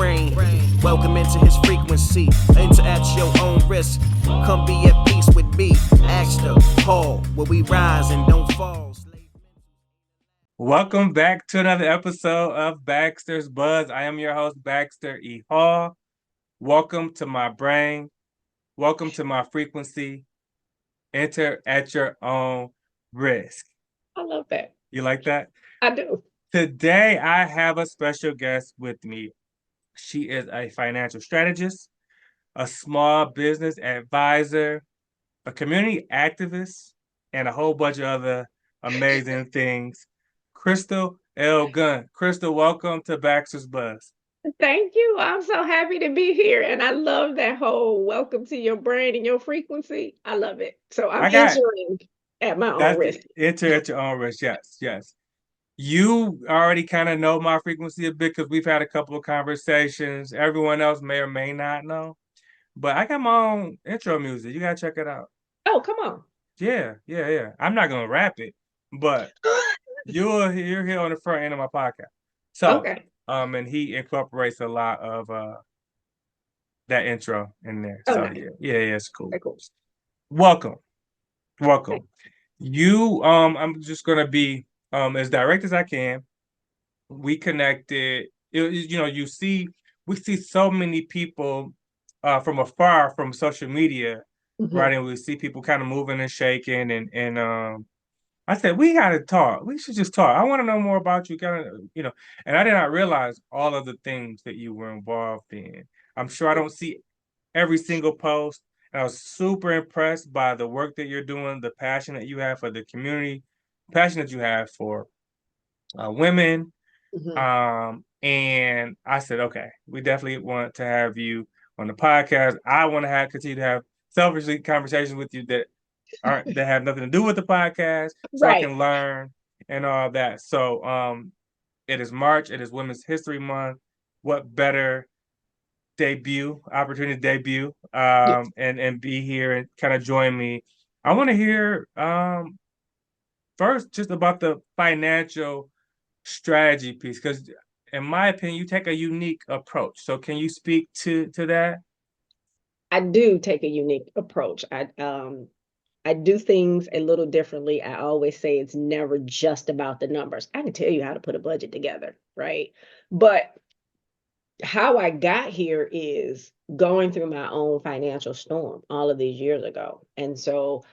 brain. Welcome into his frequency. Enter at your own risk. Come be at peace with me. Ask the Paul, where we rise and don't fall. Welcome back to another episode of Baxter's Buzz. I am your host, Baxter E. Hall. Welcome to my brain. Welcome to my frequency. Enter at your own risk. I love that. You like that? I do. Today, I have a special guest with me. She is a financial strategist, a small business advisor, a community activist, and a whole bunch of other amazing things. Crystal L. Gunn. Crystal, welcome to Baxter's Buzz. Thank you. I'm so happy to be here. And I love that whole welcome to your brain and your frequency. I love it. So I'm entering at my own risk. Enter at your own risk. Yes, yes. You already kind of know my frequency a bit because we've had a couple of conversations. Everyone else may or may not know. But I got my own intro music. You gotta check it out. Oh, come on. Yeah. I'm not gonna rap it, but you're here on the front end of my podcast. So, okay. And he incorporates a lot of that intro in there. Oh, so nice. yeah, it's cool. Okay, cool. Welcome. You I'm just gonna be as direct as I can. We connected. We see so many people from afar from social media, right? And we see people kind of moving and shaking, and I said, we got to talk. We should just talk. I want to know more about you, and I did not realize all of the things that you were involved in. I'm sure I don't see every single post. And I was super impressed by the work that you're doing, the passion that you have for the community, passion that you have for women. And I said, okay, we definitely want to have you on the podcast. I want to continue to have selfishly conversations with you that have nothing to do with the podcast, so I can learn and all that. So it is March, it is Women's History Month. What better opportunity to debut and be here and kind of join me. I want to hear first just about the financial strategy piece, because in my opinion, you take a unique approach. So can you speak to that? I do take a unique approach. I do things a little differently. I always say it's never just about the numbers. I can tell you how to put a budget together, right? But how I got here is going through my own financial storm all of these years ago. And so,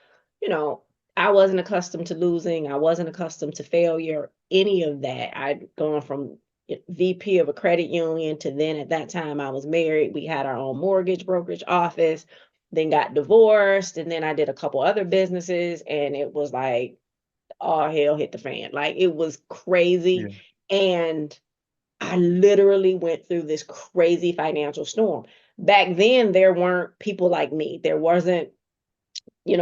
I wasn't accustomed to losing. I wasn't accustomed to failure, any of that. I'd gone from VP of a credit union to then at that time I was married. We had our own mortgage brokerage office, then got divorced. And then I did a couple other businesses and it was like, all hell hit the fan. Like it was crazy. Yeah. And I literally went through this crazy financial storm. Back then, there weren't people like me. There wasn't,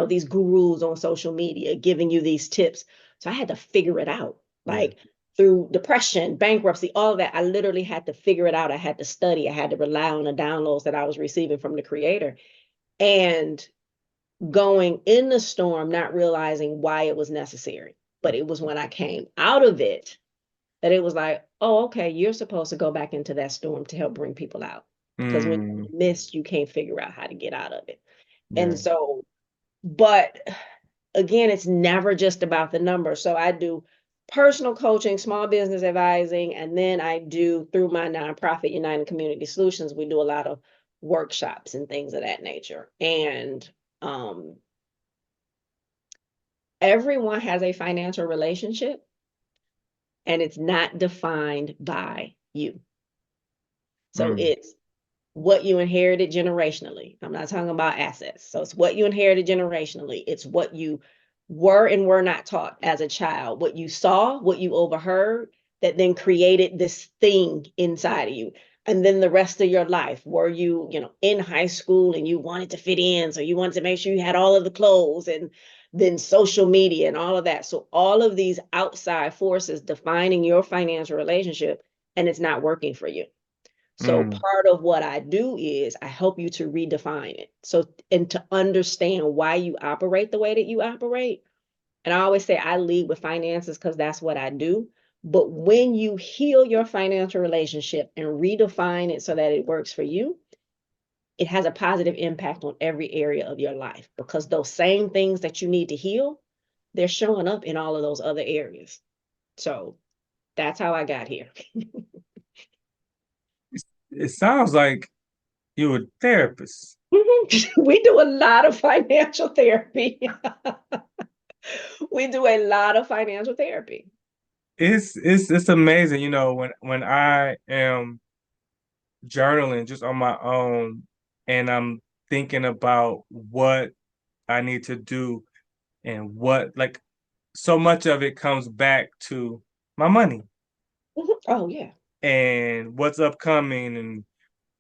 these gurus on social media giving you these tips. So I had to figure it out. Like through depression, bankruptcy, all of that, I literally had to figure it out. I had to study. I had to rely on the downloads that I was receiving from the creator. And going in the storm, not realizing why it was necessary. But it was when I came out of it that it was like, oh, okay, you're supposed to go back into that storm to help bring people out. Because when you miss, you can't figure out how to get out of it. Yeah. And so, but again, it's never just about the numbers. So I do personal coaching, small business advising, and then I do through my nonprofit, United Community Solutions, we do a lot of workshops and things of that nature. And everyone has a financial relationship. And it's not defined by you. So it's what you inherited generationally. I'm not talking about assets. So it's what you inherited generationally. It's what you were and were not taught as a child, what you saw, what you overheard, that then created this thing inside of you. And then the rest of your life, were you, in high school and you wanted to fit in, so you wanted to make sure you had all of the clothes, and then social media and all of that. So all of these outside forces defining your financial relationship, and it's not working for you. So part of what I do is I help you to redefine it. So, and to understand why you operate the way that you operate. And I always say I lead with finances because that's what I do. But when you heal your financial relationship and redefine it so that it works for you, it has a positive impact on every area of your life, because those same things that you need to heal, they're showing up in all of those other areas. So that's how I got here. It sounds like you're a therapist. We do a lot of financial therapy. We do a lot of financial therapy. It's amazing, when I am journaling just on my own and I'm thinking about what I need to do and what, like, so much of it comes back to my money Oh, yeah. and what's upcoming, and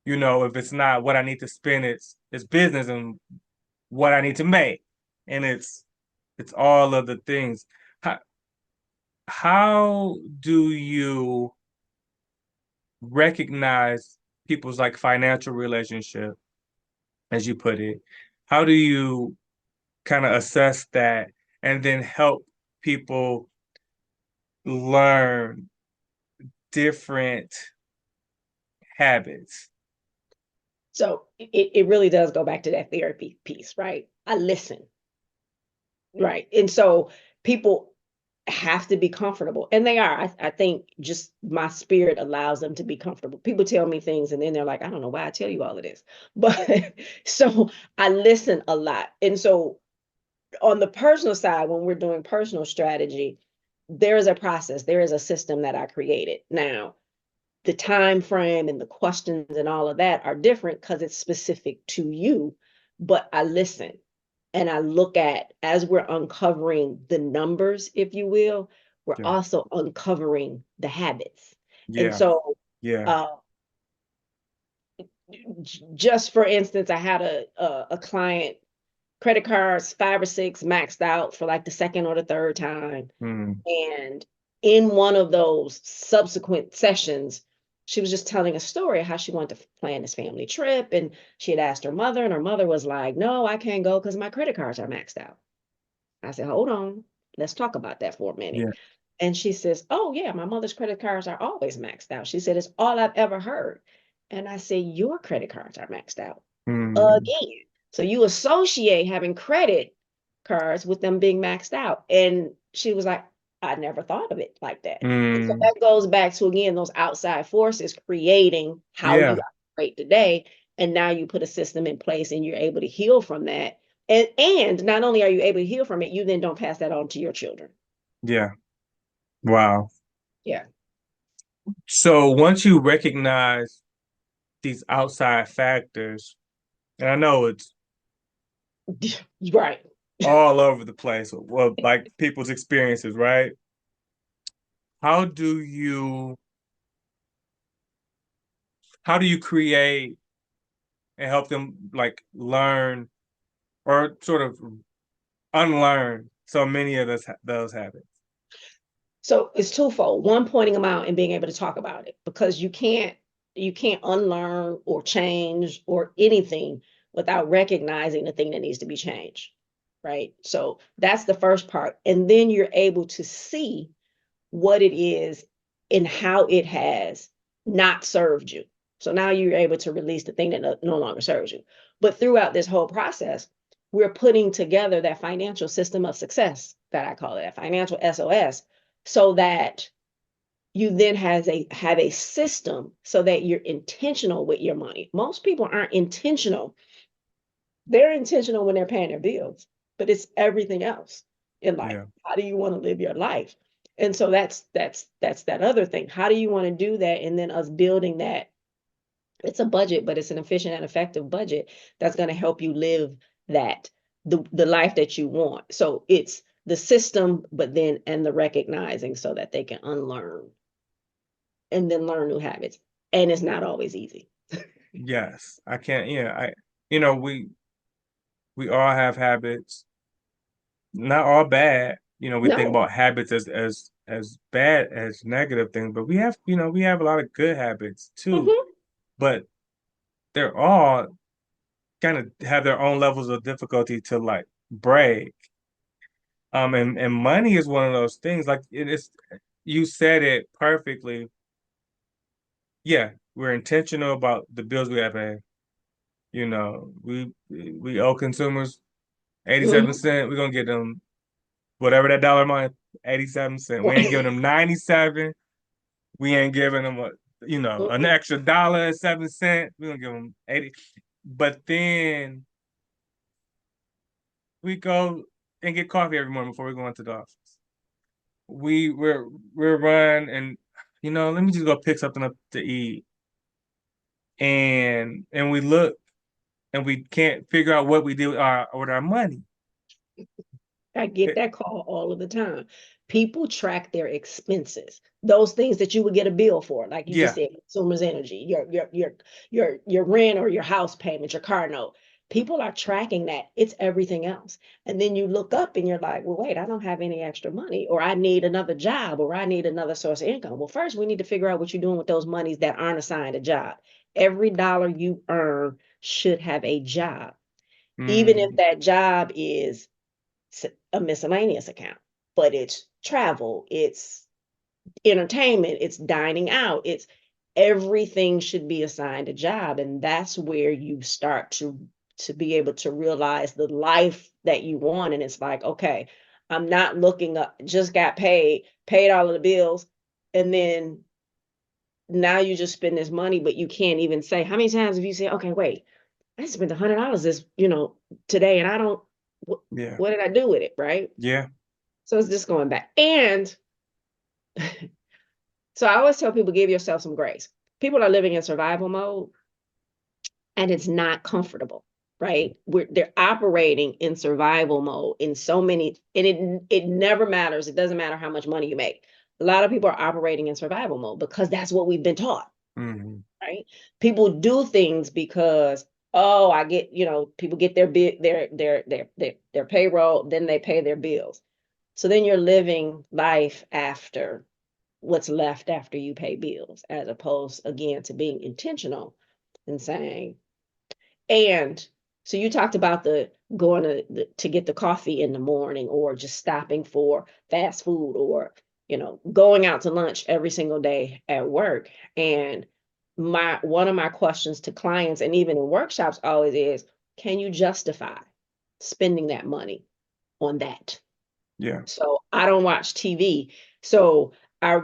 if it's not what I need to spend, it's business, and what I need to make, and it's all of the things. How do you recognize people's like financial relationship, as you put it? How do you kind of assess that and then help people learn different habits? So it really does go back to that therapy piece, right? I listen, right? And so people have to be comfortable, and they are. I think just my spirit allows them to be comfortable. People tell me things and then they're like, I don't know why I tell you all of this. But so I listen a lot. And so on the personal side, when we're doing personal strategy, there is a process, there is a system that I created. Now, the time frame and the questions and all of that are different because it's specific to you, but I listen and I look at, as we're uncovering the numbers, if you will, we're Yeah. also uncovering the habits. And Yeah. so, Yeah. uh, just for instance, I had a client, credit cards, 5 or 6 maxed out for like the second or the third time. Mm. And in one of those subsequent sessions, she was just telling a story of how she wanted to plan this family trip. And she had asked her mother, and her mother was like, no, I can't go because my credit cards are maxed out. I said, hold on, let's talk about that for a minute. Yeah. And she says, oh, yeah, my mother's credit cards are always maxed out. She said, it's all I've ever heard. And I said, your credit cards are maxed out Mm. again. So you associate having credit cards with them being maxed out. And she was like, I never thought of it like that. And so Mm. that goes back to, again, those outside forces creating how you Yeah. operate today. And now you put a system in place and you're able to heal from that. And not only are you able to heal from it, you then don't pass that on to your children. Yeah. Wow. Yeah. So once you recognize these outside factors, and I know it's Right. all over the place, well, like people's experiences, right? How do you how do you create and help them like learn or sort of unlearn so many of those habits? So it's twofold. One, pointing them out and being able to talk about it, because you can't unlearn or change or anything without recognizing the thing that needs to be changed. Right. So that's the first part. And then you're able to see what it is and how it has not served you. So now you're able to release the thing that no longer serves you. But throughout this whole process, we're putting together that financial system of success, that I call it, that financial SOS, so that you then have a system so that you're intentional with your money. Most people aren't intentional. They're intentional when they're paying their bills, but it's everything else in life. Yeah. How do you want to live your life? And so that's that other thing. How do you want to do that? And then us building that. It's a budget, but it's an efficient and effective budget that's going to help you live that the life that you want. So it's the system, but then and the recognizing so that they can unlearn and then learn new habits. And it's not always easy. Yes. I can't, yeah, we all have habits, not all bad. We think No. about habits as bad as negative things, but we have a lot of good habits too. Hmm. But they're all kind of have their own levels of difficulty to like break. And money is one of those things. Like you said it perfectly. Yeah, we're intentional about the bills we have to pay. You know, we owe consumers 87 Mhm. cents. We're gonna get them whatever that dollar amount, 87 cents. We ain't giving them 97. We ain't giving them an Mhm. extra dollar and 7 cents. We're gonna give them 80. But then we go and get coffee every morning before we go into the office. We're run and let me just go pick something up to eat. And we look and we can't figure out what we do with our money. I get that call all of the time. People track their expenses, those things that you would get a bill for, like you just Yeah. said, consumer's energy, your rent or your house payment, your car note. People are tracking that. It's everything else. And then you look up and you're like, well, wait, I don't have any extra money, or I need another job, or I need another source of income. Well, first we need to figure out what you're doing with those monies that aren't assigned a job. Every dollar you earn should have a job, even if Mm, that job is a miscellaneous account, but it's travel, it's entertainment, it's dining out, it's everything should be assigned a job. And that's where you start to be able to realize the life that you want. And it's like, okay, I'm not looking up, just got paid all of the bills, and then now you just spend this money, but you can't even say how many times have you said, okay, wait, I spent $100 this, today, and I don't, yeah. what did I do with it, right? Yeah. So it's just going back. And so I always tell people, give yourself some grace. People are living in survival mode and it's not comfortable, right? They're operating in survival mode in so many, and it never matters. It doesn't matter how much money you make. A lot of people are operating in survival mode because that's what we've been taught, Hmm. right? People do things because, oh, I get, people get their payroll, then they pay their bills. So then you're living life after what's left after you pay bills, as opposed again to being intentional and saying, and so you talked about the going to get the coffee in the morning, or just stopping for fast food, or going out to lunch every single day at work. And my one of my questions to clients, and even in workshops, always is, can you justify spending that money on that? Yeah. So I don't watch TV. So I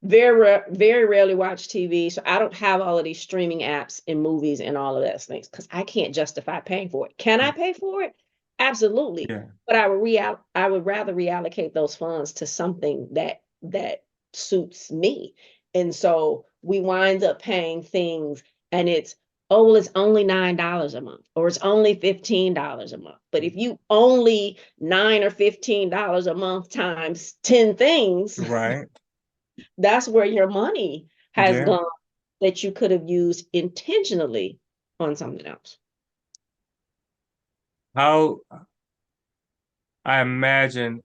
very rarely watch TV. So I don't have all of these streaming apps and movies and all of those things because I can't justify paying for it. Can I pay for it? Absolutely. Yeah. But I would rather reallocate those funds to something that suits me. And so we wind up paying things, and it's, oh, well, it's only $9 a month, or it's only $15 a month. But if you only $9 or $15 a month times 10 things, Right. that's where your money has Yeah. gone that you could have used intentionally on something else. How I imagine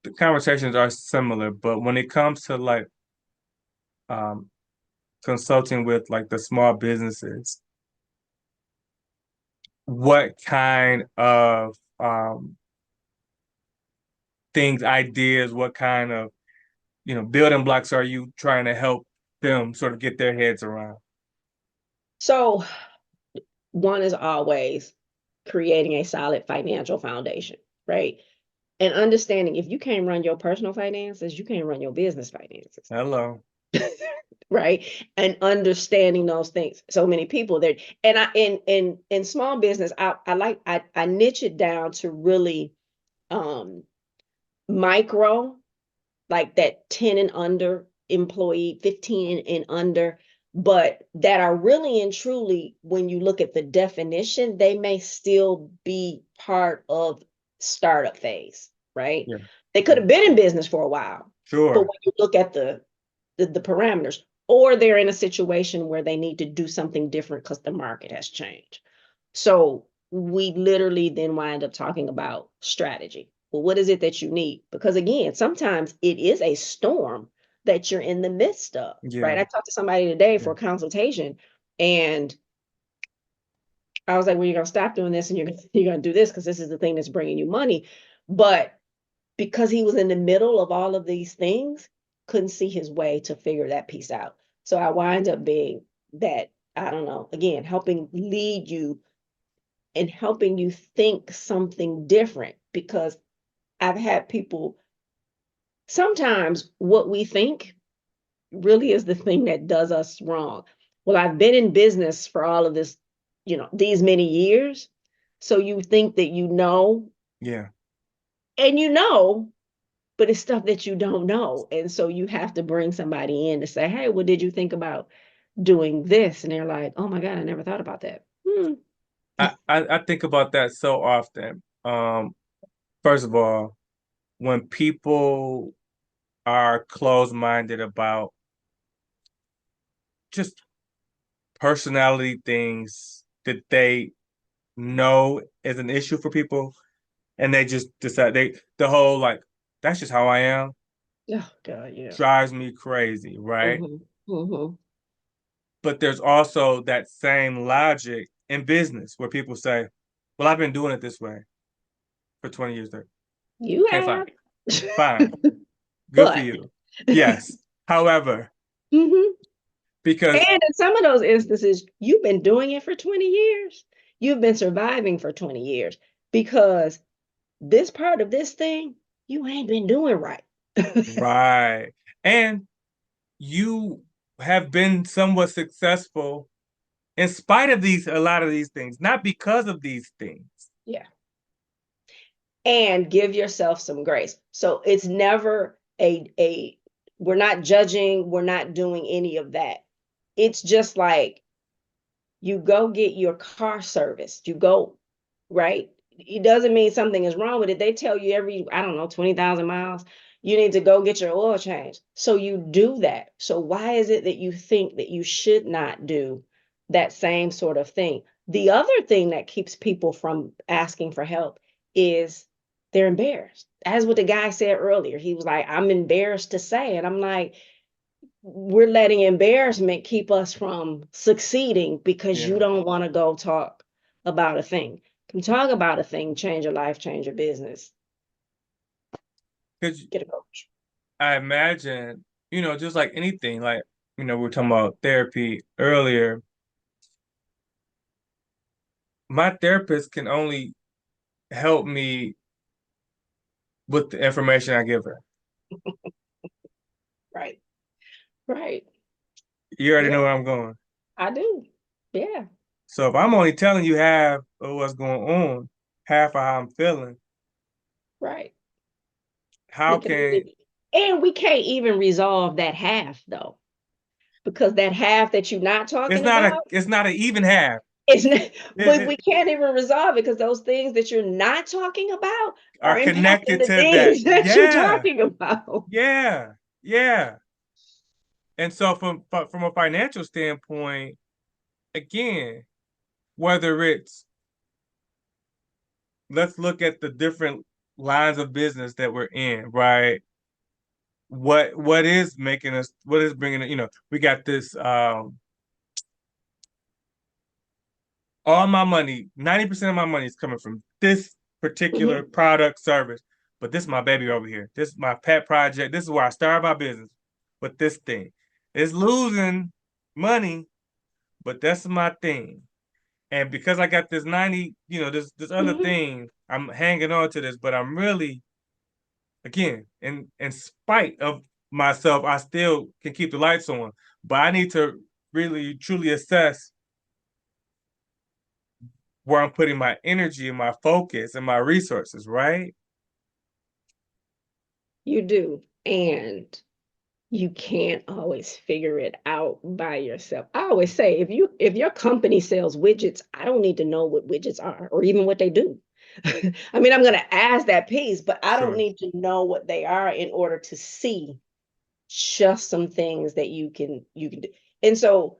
the conversations are similar, but when it comes to like um consulting with like the small businesses, what kind of things, ideas, what kind of building blocks are you trying to help them sort of get their heads around? So one is always creating a solid financial foundation, right? And understanding, if you can't run your personal finances, you can't run your business finances. Hello. Right? And understanding those things. So many people there, and I in small business, I niche it down to really um micro, like that 10 and under employee, 15 and under, but that are really and truly, when you look at the definition, they may still be part of startup phase, right? Yeah. They could have been in business for a while, but Sure. when you look at the parameters, or they're in a situation where they need to do something different because the market has changed. So we literally then wind up talking about strategy. Well, what is it that you need? Because again, sometimes it is a storm that you're in the midst of, right? Yeah. I talked to somebody today Yeah. for a consultation, and I was like, well, you're going to stop doing this and you're going to do this because this is the thing that's bringing you money. But because he was in the middle of all of these things, couldn't see his way to figure that piece out. So I wind up being that, I don't know, again, helping lead you and helping you think something different, because I've had people, sometimes what we think really is the thing that does us wrong. Well, I've been in business for all of this, these many years. So you think that Yeah. and but it's stuff that you don't know. And so you have to bring somebody in to say, hey, what did you think about doing this? And they're like, oh my God, I never thought about that. I think about that so often. First of all, when people are closed-minded about just personality things that they know is an issue for people, and they just decide the whole like, that's just how I am, Oh God, yeah. drives me crazy, right? Mm-hmm. But there's also that same logic in business where people say, well, I've been doing it this way for 20 years there. You Okay, fine. have. Fine. Good for But you. Yes. However, hmm because and in some of those instances, you've been doing it for 20 years. You've been surviving for 20 years because this part of this thing, you ain't been doing right. right. And you have been somewhat successful in spite of a lot of these things, not because of these things. Yeah. And give yourself some grace. So it's never a we're not judging, we're not doing any of that. It's just like you go get your car serviced. You go, right? It doesn't mean something is wrong with it. They tell you every, I don't know, 20,000 miles, you need to go get your oil changed. So you do that. So why is it that you think that you should not do that same sort of thing? The other thing that keeps people from asking for help is they're embarrassed. As what the guy said earlier, he was like, I'm embarrassed to say. And I'm like, we're letting embarrassment keep us from succeeding because you Yeah. don't want to go talk about a thing. Come talk about a thing, change your life, change your business, Because get a coach. I imagine, just like anything, like, we were talking about therapy earlier. My therapist can only help me with the information I give her. Right. Right. You already Yeah, know where I'm going. I do. Yeah. So if I'm only telling you half of what's going on, half of how I'm feeling, Right. how Because can and we can't even resolve that half though, because that half that you're not talking about, it's not an even half. it's not, but It we can't even resolve it because those things that you're not talking about are are impacting connected the to that. things that you're Yeah, talking about. yeah, yeah. And so from a financial standpoint, again, whether it's, let's look at the different lines of business that we're in, right? What is making us, what is bringing it, we got this, all my money, 90% of my money is coming from this particular Mhm. product service, but this is my baby over here. This is my pet project. This is where I started my business. But this thing is losing money, but that's my thing. And because I got this 90, this other Mhm. thing, I'm hanging on to this, but I'm really, again, in spite of myself, I still can keep the lights on. But I need to really truly assess where I'm putting my energy and my focus and my resources, right? You do. And you can't always figure it out by yourself. I always say if your company sells widgets, I don't need to know what widgets are or even what they do. I mean, I'm going to ask that piece, but I don't Sure. need to know what they are in order to see just some things that you can do. And so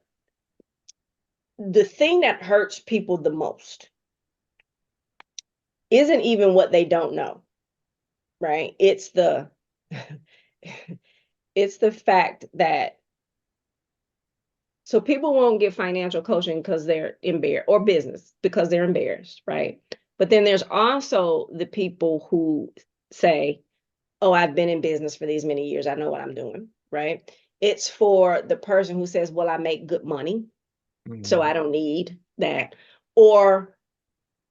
the thing that hurts people the most isn't even what they don't know, right? It's the fact that so people won't get financial coaching because they're embarrassed, or business because they're embarrassed, right? But then there's also the people who say, oh, I've been in business for these many years, I know what I'm doing, right? It's for the person who says, well, I make good money, so I don't need that. Or,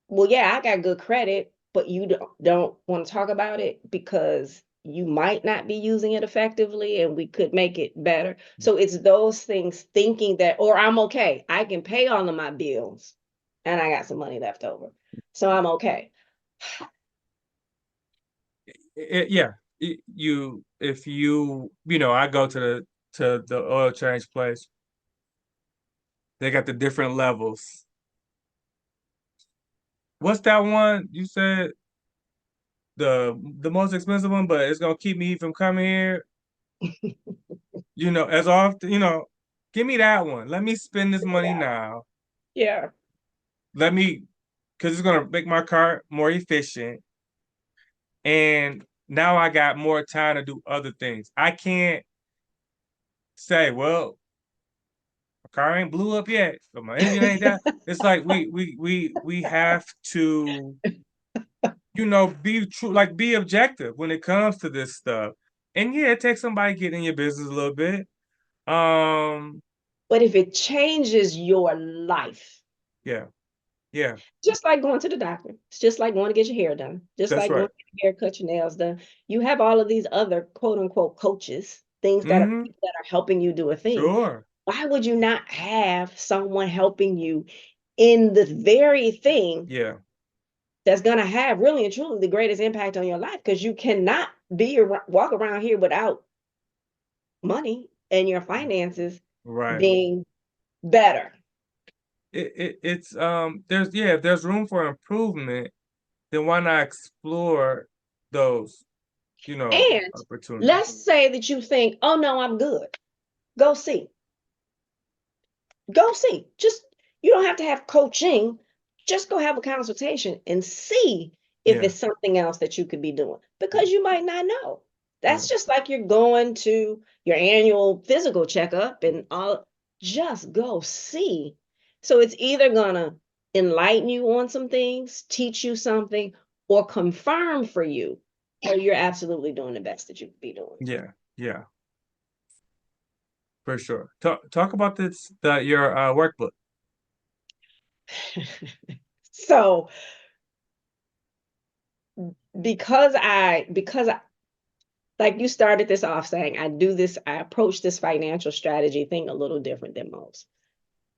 well, yeah, I got good credit, but you don't want to talk about it because you might not be using it effectively and we could make it better. So it's those things, thinking that, or I'm okay, I can pay all of my bills and I got some money left over, so I'm okay. Yeah, if I go to the oil change place. They got the different levels. What's that one you said? The most expensive one, but it's gonna keep me from coming here. As often. Give me that one. Let me spend this money now. Yeah. Because it's gonna make my car more efficient, and now I got more time to do other things. I can't say, well, my car ain't blew up yet, but my engine ain't that. It's like we have to be true, like be objective when it comes to this stuff. And yeah, it takes somebody getting in your business a little bit. But if it changes your life, Yeah, yeah, just like going to the doctor, it's just like going to get your hair done, just that's like going right. to get your hair, cut your nails done. You have all of these other quote unquote coaches, things that are Mm-hmm. people that are helping you do a thing. Sure. Why would you not have someone helping you in the very thing Yeah. that's going to have really and truly the greatest impact on your life? Because you cannot walk around here without money and your finances Right. being better. It's if there's room for improvement, then why not explore those, And opportunities? let's say that you think, oh no, I'm good. Go see. Go see. Just, you don't have to have coaching. Just go have a consultation and see if Yeah. it's something else that you could be doing, because you might not know. Yeah. That's just like you're going to your annual physical checkup and all. Just go see. So it's either gonna enlighten you on some things, teach you something, or confirm for you, or you're absolutely doing the best that you could be doing. Yeah. Yeah. For sure. Talk about your workbook. So because I like you started this off saying, I approach this financial strategy thing a little different than most.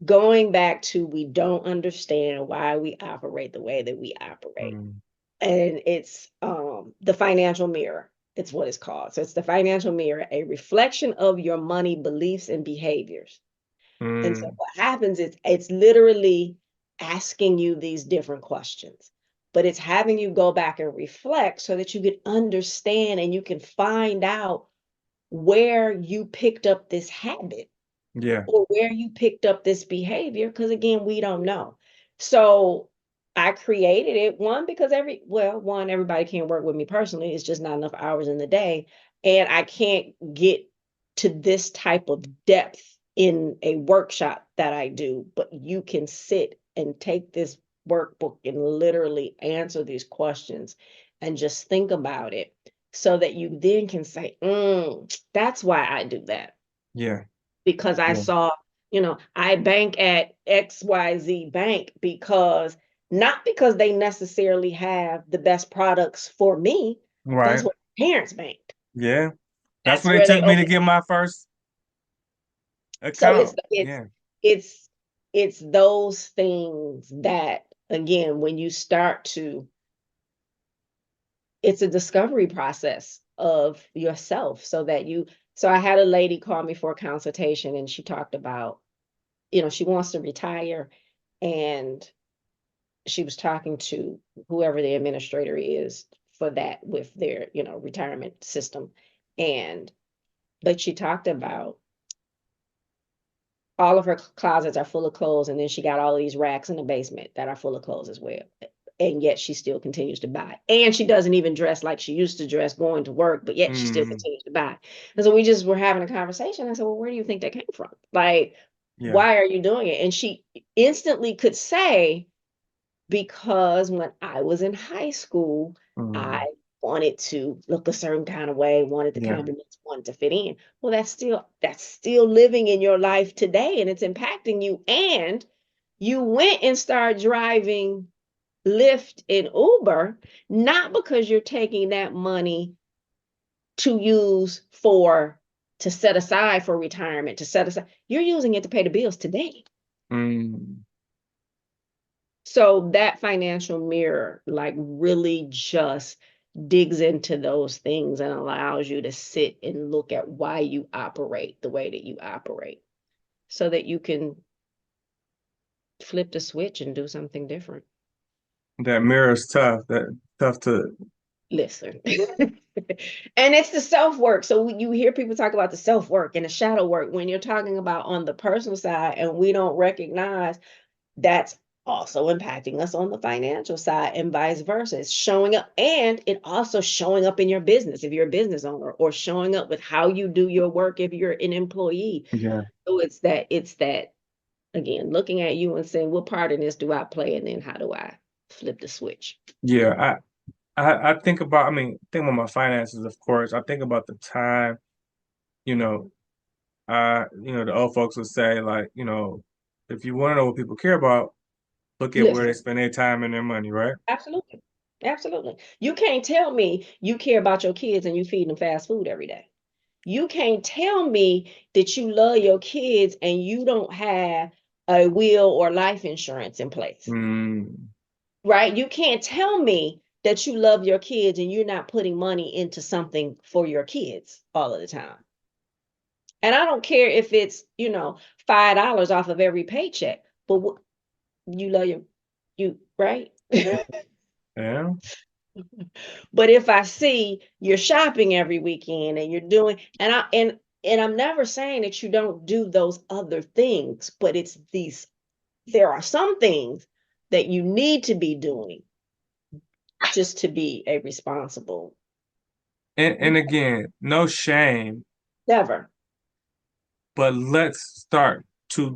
Going back to, we don't understand why we operate the way that we operate. Mm. And it's the financial mirror. It's what it's called. So it's the financial mirror, a reflection of your money beliefs and behaviors. And so Mm. what happens is it's literally asking you these different questions, but it's having you go back and reflect so that you can understand and you can find out where you picked up this habit Yeah. or where you picked up this behavior. Because again, we don't know. So I created it, one, because everybody can't work with me personally. It's just not enough hours in the day. And I can't get to this type of depth in a workshop that I do, but you can sit and take this workbook and literally answer these questions and just think about it so that you then can say, that's why I do that, Yeah. because I Yeah. saw, I bank at XYZ bank because, not because they necessarily have the best products for me. That's Right. what parents banked. Yeah. That's That's what it where they took me to opened. get my first So it's account. it's Yeah. it's it's those things that, again, when you start to, it's a discovery process of yourself, so I had a lady call me for a consultation, and she talked about, she wants to retire, and she was talking to whoever the administrator is for that with their, retirement system. And but she talked about all of her closets are full of clothes, and then she got all of these racks in the basement that are full of clothes as well. And yet she still continues to buy. And she doesn't even dress like she used to dress going to work, but yet she still Mm. continues to buy. And so we just were having a conversation. I said, well, where do you think that came from? Like, Yeah. why are you doing it? And she instantly could say, because when I was in high school, Mm. I wanted to look a certain kind of way, wanted the Yeah. compliments, wanted to fit in. Well, that's still living in your life today, and it's impacting you. And you went and started driving Lyft and Uber, not because you're taking that money to use to set aside for retirement, to set aside. You're using it to pay the bills today. Mm. So that financial mirror, like, really just digs into those things and allows you to sit and look at why you operate the way that you operate so that you can flip the switch and do something different. That mirror is tough. That tough to. Listen. And it's the self work. So you hear people talk about the self work and the shadow work when you're talking about on the personal side, and we don't recognize that's also impacting us on the financial side and vice versa. It's showing up, and it also showing up in your business if you're a business owner, or showing up with how you do your work if you're an employee. Yeah. So it's that again, looking at you and saying, what part in this do I play? And then how do I flip the switch? Yeah. I think about, think about my finances, of course. I think about the time, you know, the old folks would say, like, if you want to know what people care about, look at where they Listen, spend their time and their money, right? absolutely. Absolutely. You can't tell me you care about your kids and you feed them fast food every day. You can't tell me that you love your kids and you don't have a will or life insurance in place, Mm. right? You can't tell me that you love your kids and you're not putting money into something for your kids all of the time. And I don't care if it's, $5 off of every paycheck, but you love you, right? Yeah. But if I see you're shopping every weekend and you're doing, and I'm never saying that you don't do those other things, but there are some things that you need to be doing just to be a responsible. And again, no shame, Never. but let's start to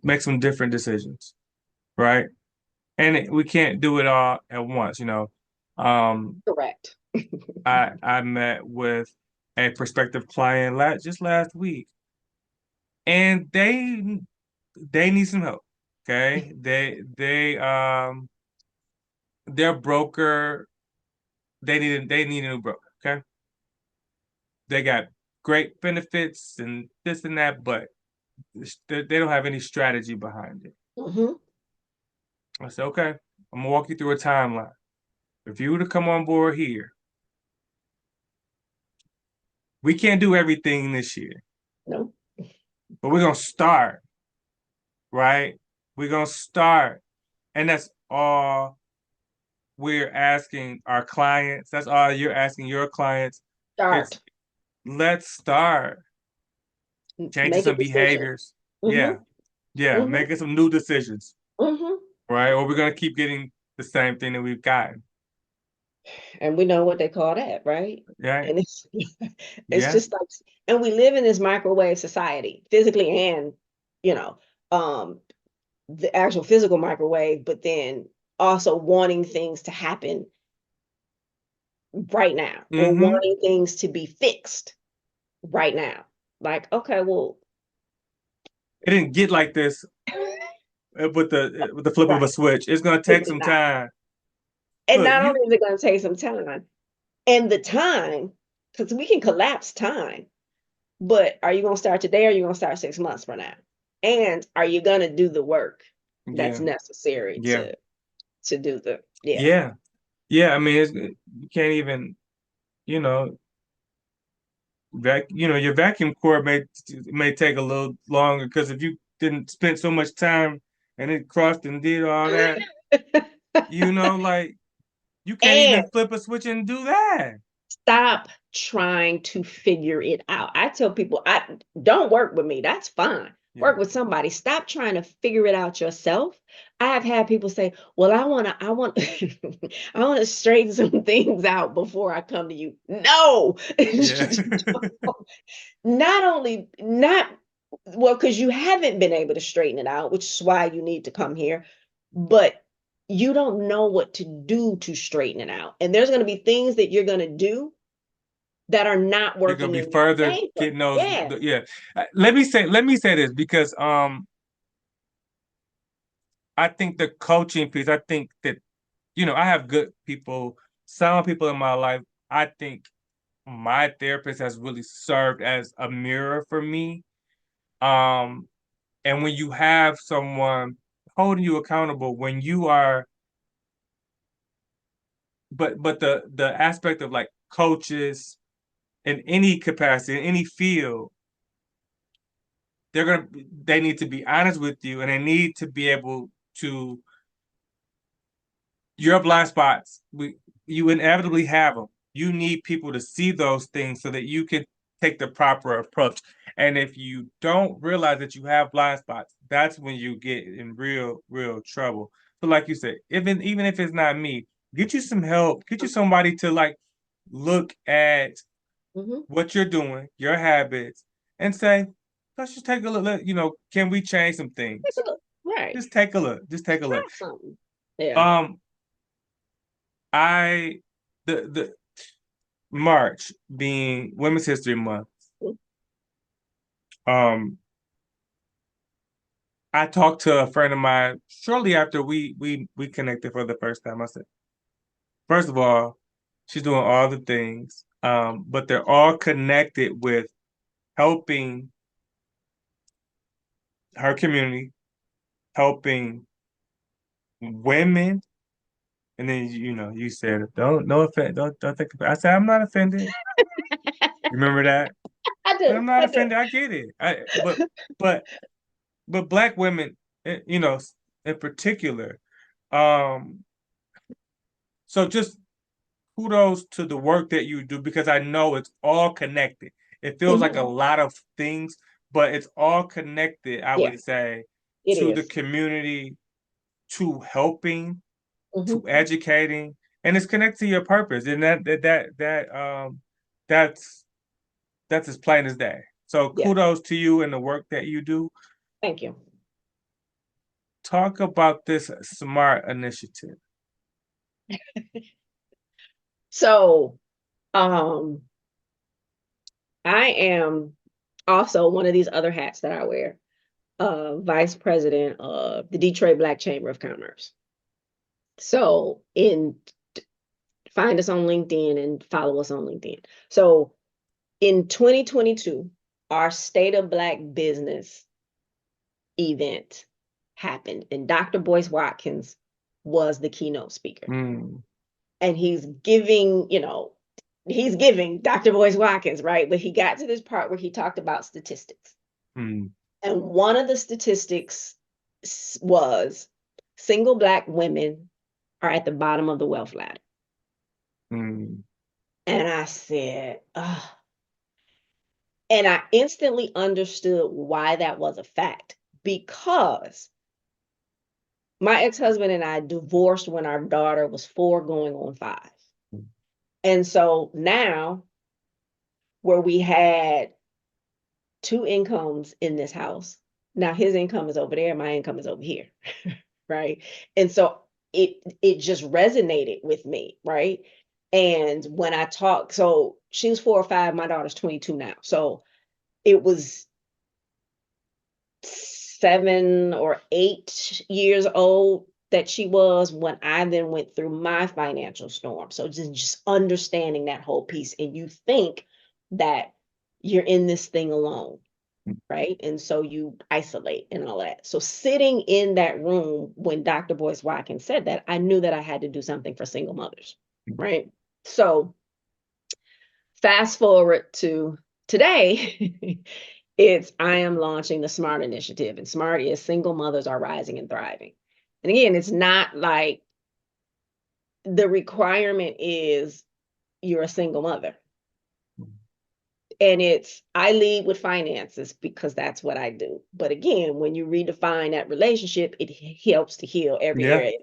make some different decisions, right? And we can't do it all at once, Correct. I met with a prospective client just last week, and they need some help. Okay, their broker, they need a new broker. Okay, they got great benefits and this and that, but they don't have any strategy behind it. Hmm. I said, okay, I'm gonna walk you through a timeline. If you were to come on board here, we can't do everything this year, No. but we're gonna start, right? We're gonna start. And that's all we're asking our clients. That's all you're asking your clients. It's Start. let's start changing Make a some decision. behaviors. Hmm. Yeah. Yeah. Hmm. Making some new decisions, Hmm. right? Or we're gonna keep getting the same thing that we've gotten. And we know what they call that, right? Right. And it's Yeah. just like, and we live in this microwave society, physically and, you know, um, the actual physical microwave, but then also wanting things to happen right now, or Mm-hmm. wanting things to be fixed right now. Like, okay, well, It didn't get like this with the flip of a right, switch. It's gonna it take did some not. time. And Look, not you only is it going to take some time, and the time, because we can collapse time, but are you going to start today, or are you going to start 6 months from now? And are you going to do the work that's yeah, necessary yeah, to do yeah. yeah, yeah. You can't even, you know, your vacuum cord may take a little longer because if you didn't spend so much time and it crossed and did all that, like you can't And even flip a switch and do that. stop trying to figure it out. I tell people, I don't work with me. That's fine. Yeah. Work with somebody. Stop trying to figure it out yourself. I have had people say, "Well, I want, I want to straighten some things out before I come to you." No, Yeah. not only not well, because you haven't been able to straighten it out, which is why you need to come here. But you don't know what to do to straighten it out. And there's going to be things that you're going to do that are not You're gonna working be in your further favor. getting those. Yeah. Yeah. Let me say this because I think the coaching piece. I think that I have good people, sound people in my life. I think my therapist has really served as a mirror for me. Um, and when you have someone holding you accountable, when you are, but the aspect of like coaches in any capacity, in any field, they need to be honest with you, and they need to be able to your blind spots. You inevitably have them. You need people to see those things so that you can take the proper approach. And if you don't realize that you have blind spots, that's when you get in real trouble. So, like you said, even if it's not me, get you some help. Get you somebody to like look at Mm-hmm. what you're doing, your habits, and say, let's just take a look. Can we change some things? Right. Just take a look. Just take a Try look. something. Yeah. Um, I the March being Women's History Month, um, I talked to a friend of mine shortly after we connected for the first time. I said, first of all, she's doing all the things, but they're all connected with helping her community, helping women. And then you said, don't no offense, don't think. I said, I'm not offended. Remember that? I And do. I'm not I do. offended. I get it. But Black women, in particular. Um, so just kudos to the work that you do because I know it's all connected. It feels like a Mm-hmm. lot of things, but it's all connected, I Yeah, would say, it to the is. community, to helping, Mm-hmm. to educating, and it's connected to your purpose. And that's that's as plain as day. So Yeah. kudos to you and the work that you do. Thank you. Talk about this SMART initiative. So, um, I am also one of these other hats that I wear, vice president of the Detroit Black Chamber of Commerce. So, find us on LinkedIn and follow us on LinkedIn. So, in 2022, our State of Black Business event happened, and Dr. Boyce Watkins was the keynote speaker. Mm, And he's giving Dr. Boyce Watkins, right? But he got to this part where he talked about statistics. mm, And one of the statistics was single Black women are at the bottom of the wealth ladder. mm, And I said, ugh. And I instantly understood why that was a fact because my ex-husband and I divorced when our daughter was 4 going on 5. And so now where we had 2 incomes in this house, now his income is over there, my income is over here, right? And so it just resonated with me, right? And when I talk, so she was 4 or 5, my daughter's 22 now. So it was 7 or 8 years old that she was when I then went through my financial storm. So just understanding that whole piece. And you think that you're in this thing alone, right? And so you isolate and all that. So sitting in that room when Dr. Boyce Watkins said that, I knew that I had to do something for single mothers, right? So fast forward to today, I am launching the SMART initiative, and SMART is Single Mothers Are Rising and Thriving. And again, it's not like the requirement is you're a single mother. And I lead with finances because that's what I do. But again, when you redefine that relationship, it helps to heal every yeah. area.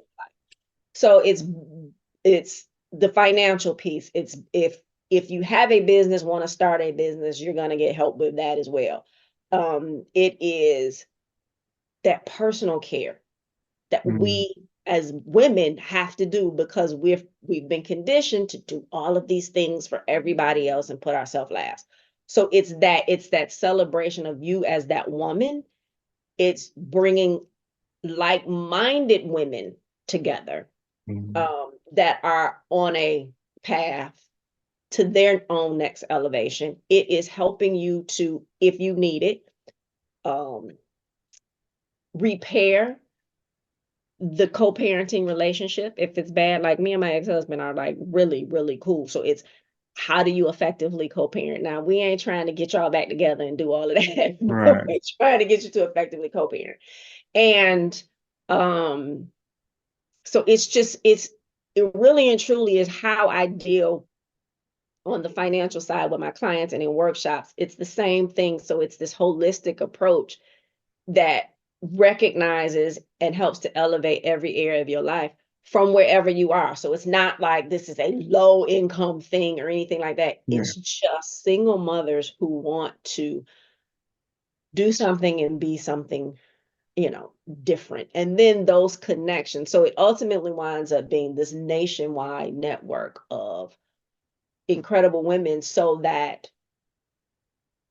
So it's the financial piece. It's if you have a business, want to start a business, you're going to get help with that as well. It is that personal care that Mm, we as women have to do, because we've been conditioned to do all of these things for everybody else and put ourselves last. So it's that celebration of you as that woman. It's bringing like-minded women together, that are on a path to their own next elevation. It is helping you to, if you need it, repair the co-parenting relationship if it's bad. Like me and my ex-husband are like really, really cool. So it's, how do you effectively co-parent? Now, we ain't trying to get y'all back together and do all of that. Right. We're trying to get you to effectively co-parent. And so it's just, it really and truly is how I deal on the financial side with my clients and in workshops. It's the same thing. So it's this holistic approach that recognizes and helps to elevate every area of your life from wherever you are. So it's not like this is a low income thing or anything like that. Yeah. It's just single mothers who want to do something and be something, different. And then those connections. So it ultimately winds up being this nationwide network of incredible women, so that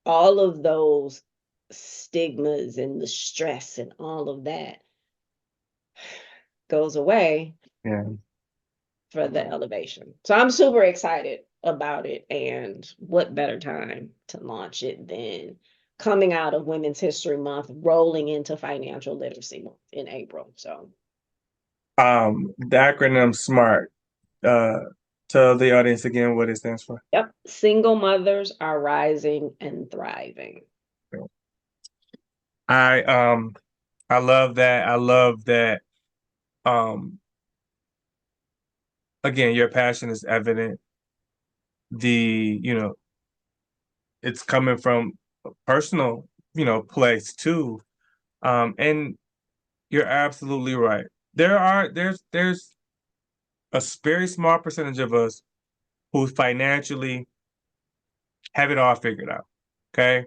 all of those stigmas and the stress and all of that goes away Yeah. for the elevation. So I'm super excited about it. And what better time to launch it than coming out of Women's History Month, rolling into Financial Literacy Month in April. So The acronym SMART. Tell the audience again what it stands for. yep, single mothers are rising and thriving. I love that. I love that. Again, your passion is evident. It's coming from a personal, place too. And you're absolutely right. There's a very small percentage of us who financially have it all figured out. Okay.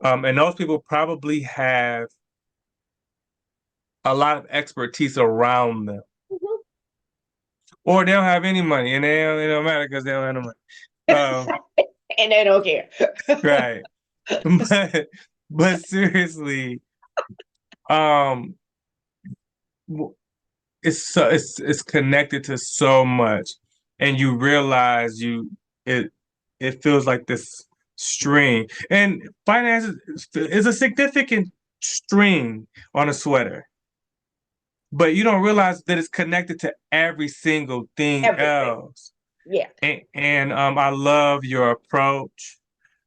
And those people probably have a lot of expertise around them. Mhm. Or they don't have any money, and it don't matter because they don't have no money. And they don't care. Right. But seriously, um, it's connected to so much, and you realize it feels like this string, and finance is a significant string on a sweater, but you don't realize that it's connected to every single thing Everything. else. Yeah. And I love your approach.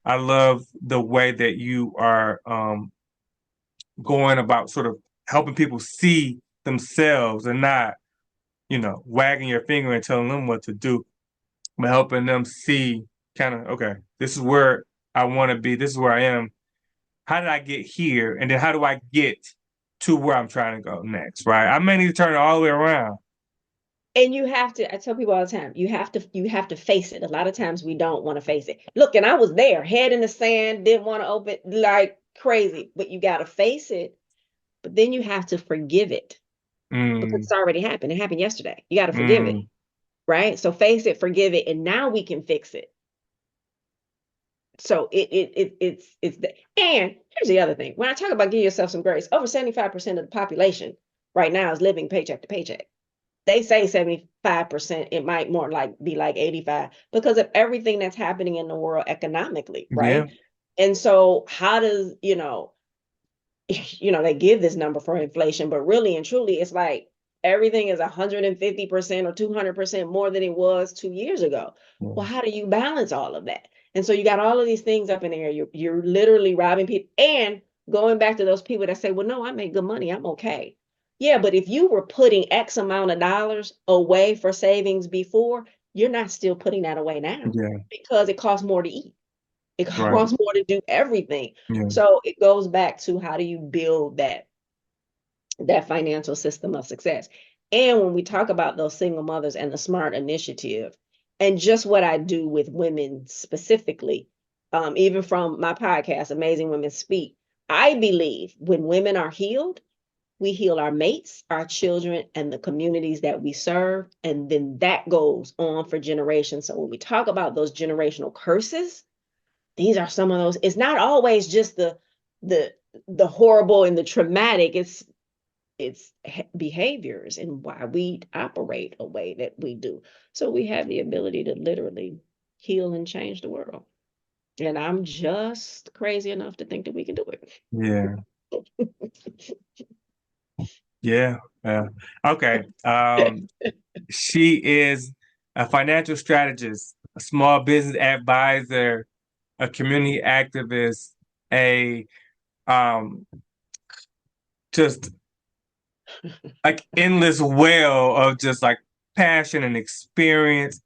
I love the way that you are going about sort of helping people see themselves and not, wagging your finger and telling them what to do, but helping them see kind of, okay, this is where I want to be. This is where I am. How did I get here? And then how do I get to where I'm trying to go next, right? I may need to turn it all the way around. And you have to, I tell people all the time, you have to face it. A lot of times we don't want to face it. Look, and I was there, head in the sand, didn't want to open like crazy, but you got to face it. But then you have to forgive it, because it's already happened. It happened yesterday. You got to forgive it, right? So face it, forgive it, and now we can fix it. So it's and here's the other thing. When I talk about give yourself some grace, over 75% of the population right now is living paycheck to paycheck. They say 75%, it might more like be like 85 because of everything that's happening in the world economically, right? Yeah. And so how does, they give this number for inflation, but really and truly, it's like everything is 150% or 200% more than it was 2 years ago. Well, how do you balance all of that? And so you got all of these things up in the air. You're literally robbing people and going back to those people that say, well, no, I make good money. I'm okay. Yeah, but if you were putting X amount of dollars away for savings before, you're not still putting that away now Yeah. because it costs more to eat. It Right. costs more to do everything. Yeah. So it goes back to how do you build that financial system of success. And when we talk about those single mothers and the SMART initiative, and just what I do with women specifically, even from my podcast, Amazing Women Speak, I believe when women are healed, we heal our mates, our children, and the communities that we serve. And then that goes on for generations. So when we talk about those generational curses, these are some of those. It's not always just the horrible and the traumatic. It's behaviors and why we operate a way that we do. So we have the ability to literally heal and change the world. And I'm just crazy enough to think that we can do it. Yeah. Yeah. Yeah. Okay. She is a financial strategist, a small business advisor, a community activist, a just like endless well of just like passion and experience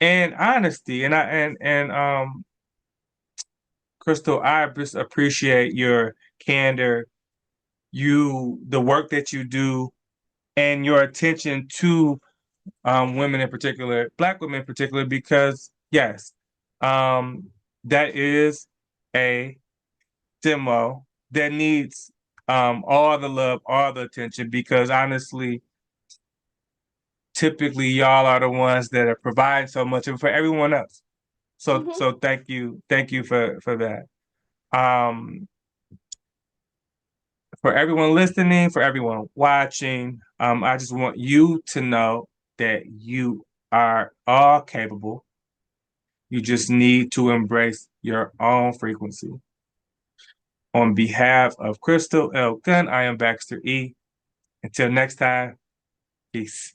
and honesty. And Crystal, I just appreciate your candor, the work that you do, and your attention to women in particular, Black women in particular, because yes, that is a demo that needs all the love, all the attention, because honestly, typically y'all are the ones that are providing so much and for everyone else. So so thank you for that. For everyone listening, for everyone watching, I just want you to know that you are all capable. You just need to embrace your own frequency. On behalf of Crystal L. Gunn, I am Baxter E. Until next time, peace.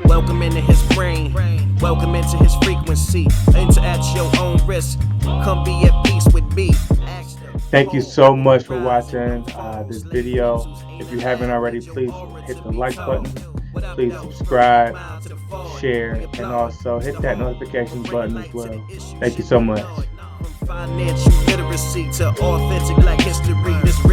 Welcome into his brain, welcome into his frequency. Enter at your own risk, come be at peace with me. Thank you so much for watching this video. If you haven't already, please hit the like button, please subscribe, share, and also hit that notification button as well. Thank you so much. Financial literacy to authentic Black history. This